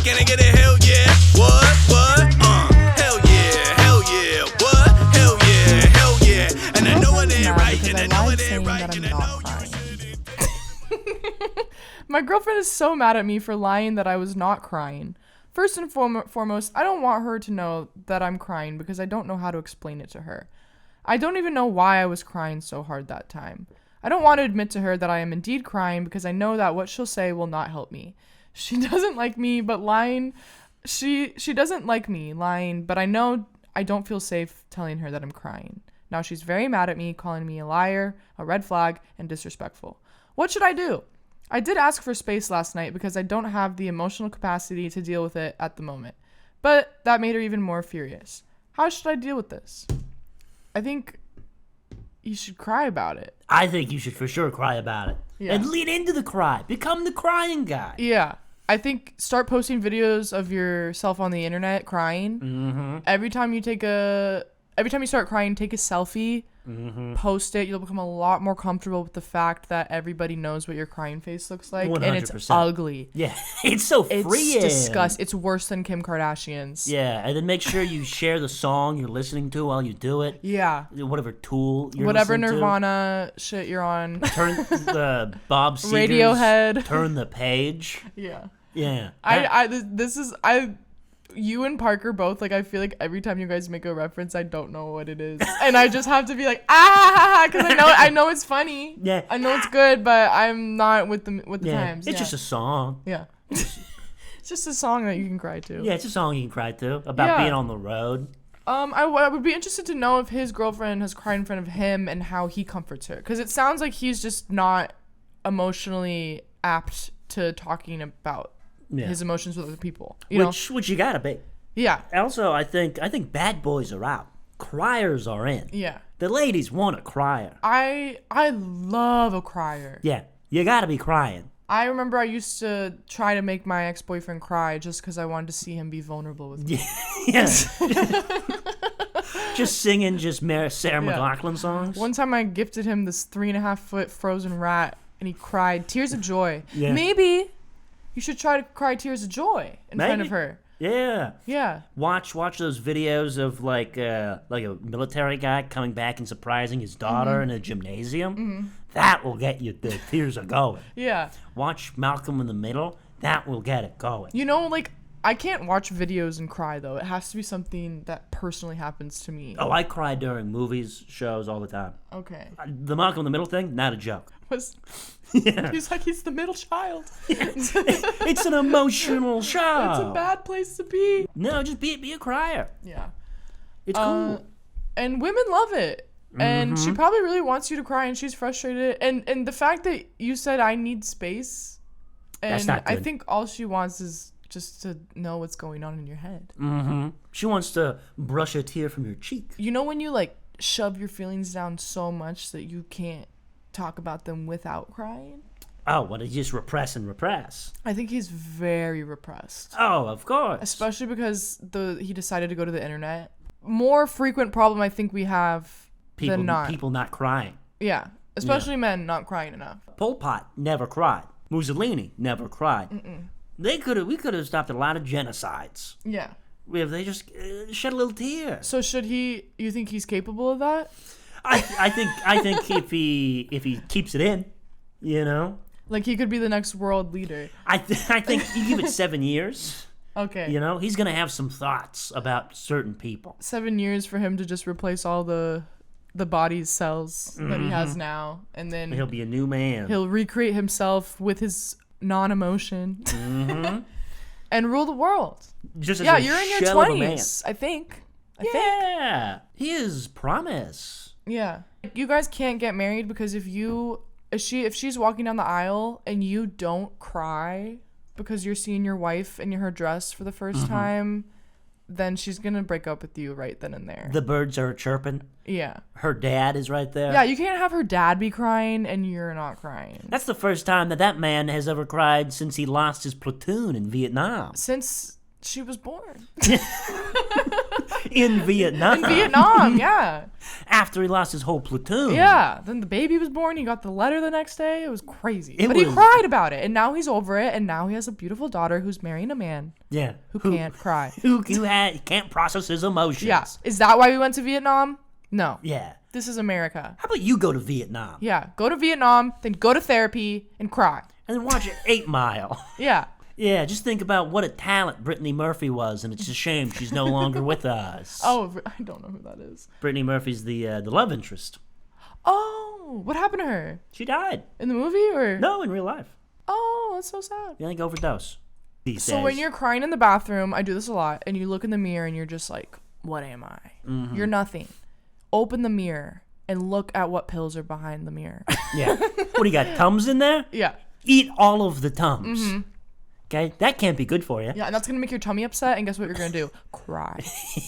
Can I get a hell yeah? What? Hell yeah, what? Hell yeah. And I know it ain't right, and I know it ain't right, and I know My girlfriend is so mad at me for lying that I was not crying. First and foremost, I don't want her to know that I'm crying because I don't know how to explain it to her. I don't even know why I was crying so hard that time. I don't want to admit to her that I am indeed crying because I know that what she'll say will not help me. She doesn't like me, but lying... She doesn't like me lying, but I know I don't feel safe telling her that I'm crying. Now she's very mad at me, calling me a liar, a red flag, and disrespectful. What should I do? I did ask for space last night because I don't have the emotional capacity to deal with it at the moment. But that made her even more furious. How should I deal with this? I think you should cry about it. I think you should for sure cry about it. Yeah. And lean into the cry. Become the crying guy. Yeah. I think start posting videos of yourself on the internet crying. Mm-hmm. Every time you start crying, take a selfie. Mm-hmm. Post it. You'll become a lot more comfortable with the fact that everybody knows what your crying face looks like. 100%. And it's ugly. Yeah, it's so freeing. It's disgusting. It's worse than Kim Kardashian's. Yeah, and then make sure you share the song you're listening to while you do it. Yeah. Whatever Tool you're Whatever listening Nirvana shit you're on. Turn the Bob Seger's Radiohead. Turn the Page. Yeah. Yeah. You and Parker both, like, I feel like every time you guys make a reference, I don't know what it is. And I just have to be like, because I know it's funny. Yeah. I know it's good, but I'm not with the times. It's just a song. Yeah. It's just a song that you can cry to. Yeah, it's a song you can cry to about being on the road. I would be interested to know if his girlfriend has cried in front of him and how he comforts her. Because it sounds like he's just not emotionally apt to talking about his emotions with other people. Which you gotta be. Yeah. Also, I think bad boys are out. Criers are in. Yeah. The ladies want a crier. I love a crier. Yeah. You gotta be crying. I remember I used to try to make my ex-boyfriend cry just because I wanted to see him be vulnerable with me. Yes. Just singing Sarah McLachlan songs. One time I gifted him this 3.5-foot frozen rat and he cried tears of joy. Yeah. Maybe you should try to cry tears of joy in front of her. Yeah. Yeah. Watch those videos of like a military guy coming back and surprising his daughter in a gymnasium. Mm-hmm. That will get you the tears are going. Yeah. Watch Malcolm in the Middle. That will get it going. Like, I can't watch videos and cry, though. It has to be something that personally happens to me. Oh, I cry during movies, shows all the time. Okay. The Malcolm in the Middle thing, not a joke. Yeah. He's like, he's the middle child. It's an emotional show. It's a bad place to be. No, just be a crier. Yeah. It's cool. And women love it. And she probably really wants you to cry, and she's frustrated. And the fact that you said I need space, and that's not good. I think all she wants is just to know what's going on in your head. Mm-hmm. She wants to brush a tear from your cheek. You know when you like shove your feelings down so much that you can't talk about them without crying? Oh, well, you just repress and repress. I think he's very repressed. Oh, of course. Especially because he decided to go to the internet. More frequent problem I think we have than not. People not crying. Yeah. Especially men not crying enough. Pol Pot never cried. Mussolini never cried. We could have stopped a lot of genocides. Yeah. If they just shed a little tear. So you think he's capable of that? I think if he keeps it in, like he could be the next world leader. I think you give it 7 years. Okay. He's gonna have some thoughts about certain people. 7 years for him to just replace all the body's cells that he has now, and then he'll be a new man. He'll recreate himself with his non-emotion and rule the world. Just you're in your 20s, I think. Yeah, his promise. Yeah, you guys can't get married because if she's walking down the aisle and you don't cry because you're seeing your wife in her dress for the first time, then she's gonna break up with you right then and there. The birds are chirping. Yeah. Her dad is right there. Yeah, you can't have her dad be crying and you're not crying. That's the first time that man has ever cried since he lost his platoon in Vietnam. Since She was born In Vietnam. in Vietnam. Yeah. After he lost his whole platoon. Yeah. Then the baby was born. He got the letter the next day. It was crazy. It but he was- cried about it, and now he's over it, and now he has a beautiful daughter who's marrying a man Yeah. who can't cry. Who can't process his emotions. Yeah. Is that why we went to Vietnam? No. Yeah. This is America. How about you go to Vietnam? Yeah. Go to Vietnam, then go to therapy and cry. And then watch 8 Mile. Yeah. Yeah, just think about what a talent Brittany Murphy was, and it's a shame she's no longer with us. Oh, I don't know who that is. Brittany Murphy's the love interest. Oh, what happened to her? She died. In the movie or? No, in real life. Oh, that's so sad. You think overdose. These So days. when you're crying in the bathroom, I do this a lot, and you look in the mirror and you're just like, what am I? Mm-hmm. You're nothing. Open the mirror and look at what pills are behind the mirror. Yeah. What do you got? Tums in there? Yeah. Eat all of the Tums. Okay? That can't be good for you. Yeah, and that's going to make your tummy upset, and guess what you're going to do? Cry.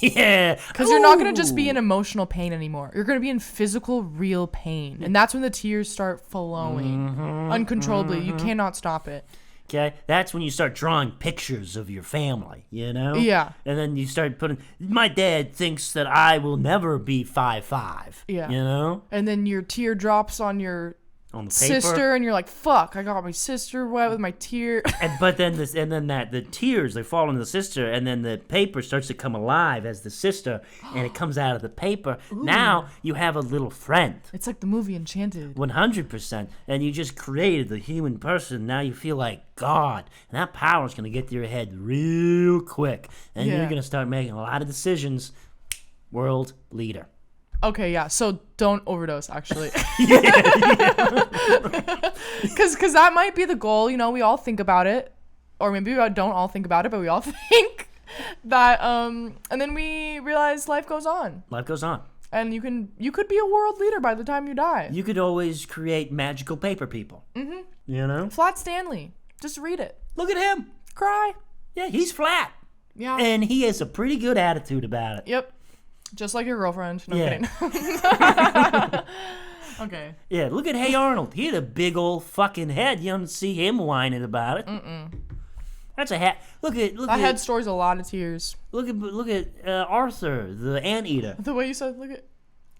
Yeah. Because you're not going to just be Ooh. in emotional pain anymore. You're going to be in physical, real pain. And that's when the tears start flowing uncontrollably. You cannot stop it. Okay? That's when you start drawing pictures of your family, you know? Yeah. And then you start putting, my dad thinks that I will never be 5'5". Yeah. You know? And then your tear drops on your On the paper. sister, and you're like, fuck, I got my sister wet with my tear. But then the tears, they fall on the sister, and then the paper starts to come alive as the sister, and it comes out of the paper. Now you have a little friend. It's like the movie Enchanted. 100%. And you just created the human person. Now you feel like God. And that power is going to get to your head real quick. And Yeah. you're going to start making a lot of decisions. World leader. Okay, yeah. So don't overdose, actually. Because that might be the goal. You know, we all think about it, or maybe we don't all think about it, but we all think that. And then we realize life goes on, Life goes on. and you could be a world leader by the time you die. You could always create magical paper people. Mm-hmm. You know? Flat Stanley, just read it, Look at him. cry. Yeah, he's flat. Yeah. And he has a pretty good attitude about it. Yep. Just like your girlfriend. No Yeah. kidding. Okay. Yeah, look at Hey Arnold. He had a big old fucking head. You don't see him whining about it. That's a hat. Look That at head stores a lot of tears. look at Arthur, the anteater. The way you said, look at.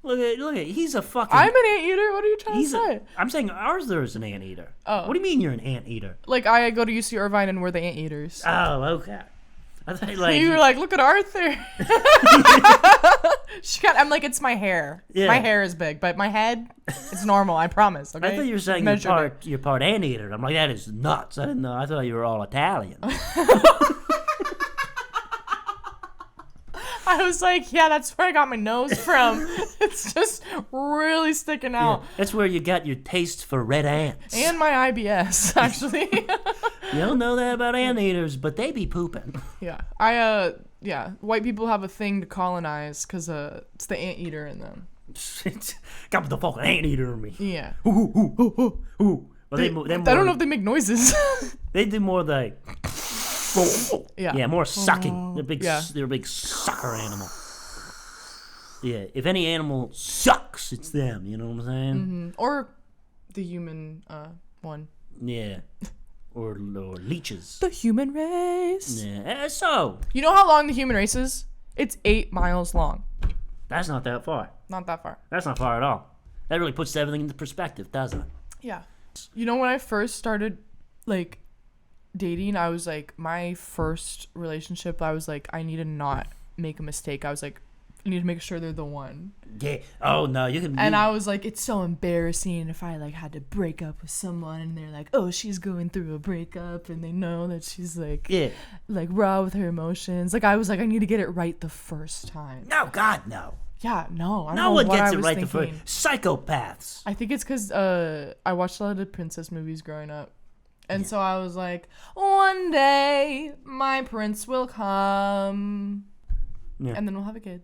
Look at. He's a fucking. I'm an anteater. What are you trying to say? I'm saying Arthur is an anteater. Oh. What do you mean you're an anteater? Like, I go to UC Irvine and we're the anteaters. Oh, okay. I thought like You were like, look at Arthur. I'm like, it's my hair. Yeah. My hair is big, but my head, it's normal. I promise. Okay? I thought you were saying you're part anteater. I'm like, that is nuts. I didn't know. I thought you were all Italian. I was like, yeah, that's where I got my nose from. It's just really sticking out. That's where you got your taste for red ants. And my IBS, actually. You don't know that about anteaters, but they be pooping. Yeah. White people have a thing to colonize because it's the anteater in them. Got the fucking anteater in me. Yeah. Ooh, ooh, ooh, ooh, ooh. Well, I don't know if they make noises. They do more like. Yeah. Yeah, more sucking. They're big. Yeah. They're a big sucker animal. Yeah, if any animal sucks, it's them. You know what I'm saying? Or the human one. Yeah, or leeches. The human race. Yeah. So You know how long the human race is? It's 8 miles long. that's not that far. Not that far. That's not far at all. That really puts everything into perspective, doesn't it? Yeah. You know, when I first started, like, dating, I was like, my first relationship, I was like, I need to not make a mistake. I was like, I need to make sure they're the one. Yeah. Oh no, you can. And I was like, it's so embarrassing if I like had to break up with someone and they're like, oh, she's going through a breakup and they know that she's like, Yeah. like raw with her emotions. Like, I was like, I need to get it right the first time. No, God, no. Yeah, no. I don't No know one what gets I it was right thinking. the first. Psychopaths. I think it's because I watched a lot of princess movies growing up. And so I was like, one day my prince will come. Yeah. And then we'll have a kid.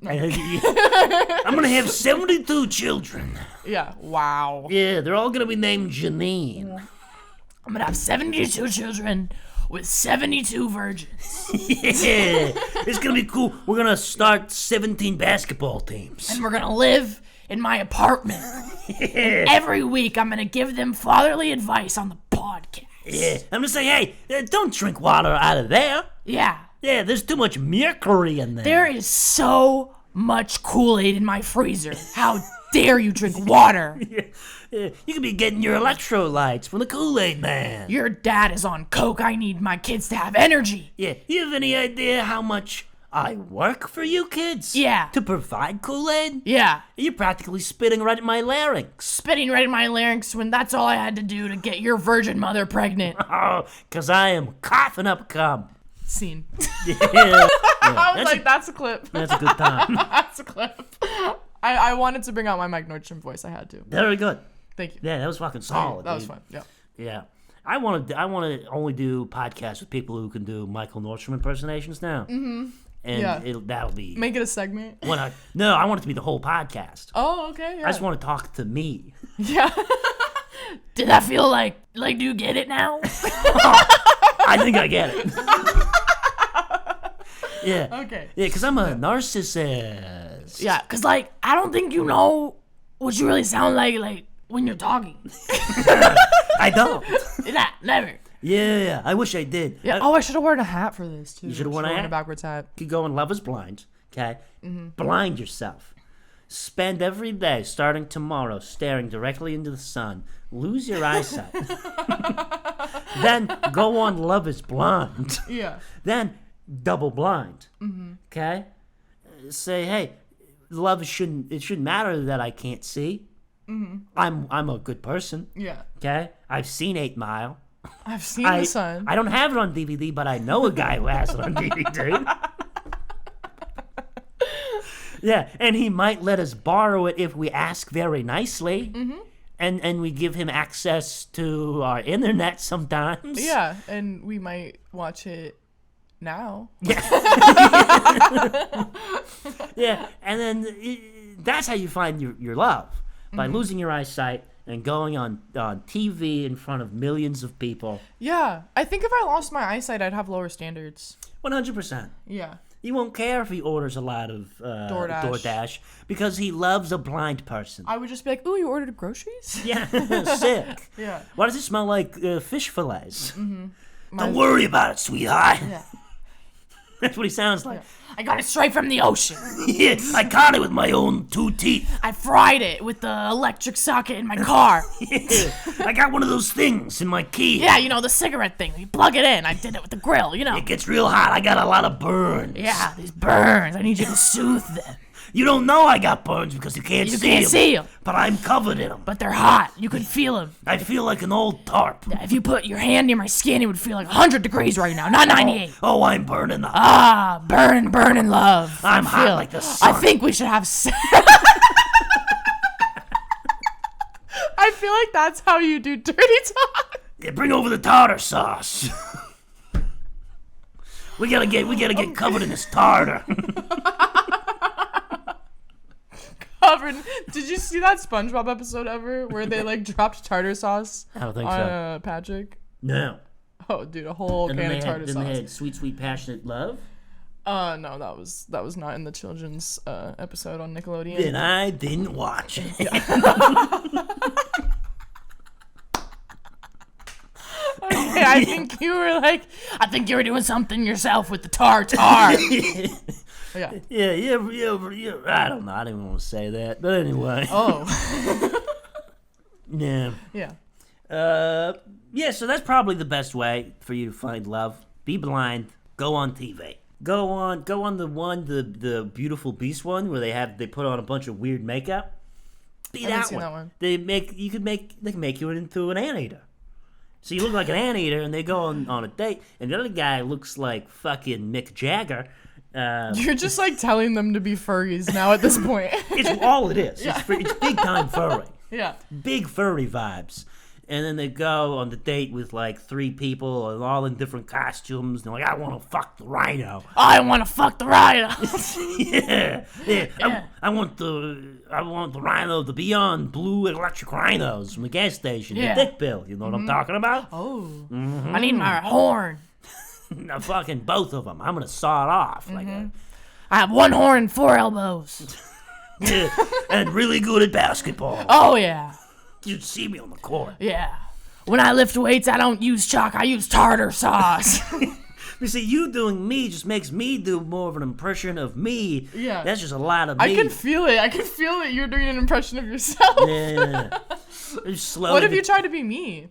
I'm gonna have 72 children. Yeah. Wow. Yeah, they're all gonna be named Janine. I'm going to have 72 children with 72 virgins. Yeah, it's gonna be cool. We're gonna start 17 basketball teams. And we're going to live in my apartment. And every week I'm going to give them fatherly advice on the podcast. Yeah, I'm gonna say, hey, don't drink water out of there. Yeah. Yeah, there's too much mercury in there. There is so much Kool-Aid in my freezer. How dare you drink water? Yeah, you could be getting your electrolytes from the Kool-Aid Man. Your dad is on coke. I need my kids to have energy. Yeah, you have any idea how much I work for you kids? Yeah. To provide Kool-Aid? Yeah. You're practically spitting right in my larynx. Spitting right in my larynx when that's all I had to do to get your virgin mother pregnant. Oh, 'cause I am coughing up cum. Scene. Yeah. I was like, that's a clip. That's a good time. That's a clip. I wanted to bring out my Mike Nordstrom voice. I had to. Very good. Thank you. Yeah, that was fucking solid. That was dude. fun. Yeah. Yeah. I want to only do podcasts with people who can do Michael Nordstrom impersonations now. Mm-hmm. And Yeah. that'll be... Make it a segment. No, I want it to be the whole podcast. Oh, okay. Yeah. I just want to talk to me. Yeah. Did that feel like do you get it now? I think I get it. Yeah. Okay. Yeah, because I'm a narcissist. Yeah, because, I don't think you know what you really sound like when you're talking. I don't. Yeah, never. Yeah, I wish I did. Yeah. I should have worn a hat for this, too. You should have worn a hat? backwards hat. You could go on Love is Blind, okay? Blind yourself. Spend every day, starting tomorrow, staring directly into the sun. Lose your eyesight. Then go on Love is Blind. Yeah. Then double blind. Okay? Say, hey, it shouldn't matter that I can't see. I'm a good person. Yeah. Okay? I've seen 8 Mile. I've seen the sun. I don't have it on DVD, but I know a guy who has it on DVD. Yeah, and he might let us borrow it if we ask very nicely. And we give him access to our internet sometimes. Yeah, and we might watch it now. Yeah, and then that's how you find your love. By losing your eyesight and going on TV in front of millions of people. Yeah. I think if I lost my eyesight, I'd have lower standards. 100%. Yeah. He won't care if he orders a lot of DoorDash. because he loves a blind person. I would just be like, ooh, you ordered groceries? Yeah, sick. Yeah. Why does it smell like fish fillets? Don't worry about it, sweetheart. Yeah. That's what he sounds like. I got it straight from the ocean. Yeah, I caught it with my own 2 teeth. I fried it with the electric socket in my car. Yeah, I got one of those things in my key. Yeah, the cigarette thing. You plug it in. I did it with the grill, It gets real hot. I got a lot of burns. Yeah, these burns. I need you to soothe them. You don't know I got burns because you can't see them. them. But I'm covered in them. But they're hot. You can feel them. I feel like an old tarp. If you put your hand near my skin, it would feel like 100 degrees right now, not 98. Oh, I'm burning up. Ah, burning love. I'm hot like the sun. I think we should have sex. I feel like that's how you do dirty talk. Yeah, bring over the tartar sauce. we gotta get covered in this tartar. Did you see that SpongeBob episode ever where they dropped tartar sauce I don't think on Patrick? No. Oh, dude, a whole can of tartar sauce. Then they had Sweet, Sweet, Passionate Love. No, that was not in the children's episode on Nickelodeon. Then I didn't watch it. Okay, I think you were doing something yourself with the tartar. Yeah. Yeah. I don't know. I didn't want to say that, but anyway. Oh. Yeah. Yeah. Yeah. So that's probably the best way for you to find love. Be blind. Go on TV. Go on the Beautiful Beast one where they put on a bunch of weird makeup. Be that one. They can make you into an anteater. So you look like an anteater, and they go on a date, and the other guy looks like fucking Mick Jagger. You're just telling them to be furries now at this point. It's all it is. Yeah. It's big time furry. Yeah. Big furry vibes. And then they go on the date with 3 people, and all in different costumes. And they're like, I want to fuck the rhino. I want to fuck the rhino. Yeah. I want the rhino to be on blue electric rhinos from the gas station. Yeah. The dick pill. You know what I'm talking about? Oh. I need my horn. No, fucking both of them. I'm gonna saw it off. I have 1 horn and 4 elbows. Yeah, and really good at basketball. Oh yeah. You'd see me on the court. Yeah. When I lift weights, I don't use chalk. I use tartar sauce. You see, you doing me just makes me do more of an impression of me. Yeah. That's just a lot of me. I can feel it. I can feel that you're doing an impression of yourself. Yeah. Slow. What if you try to be me?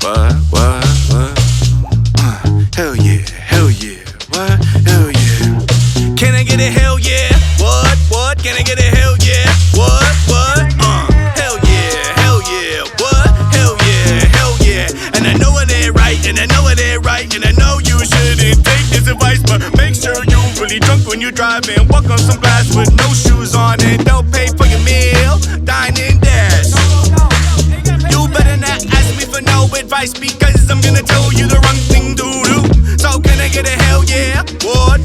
What? Hell yeah, what? Hell yeah. Can I get a hell yeah? What? Can I get a hell yeah? What? Hell yeah, what? Hell yeah. And I know it ain't right, and I know you shouldn't take this advice, but make sure you really drunk when you drive and walk on some glass with no shoes on and don't pay for your meal. Dine and dash. You better not ask me for no advice because I'm gonna tell you the wrong thing to do. So can I get a hell yeah? What?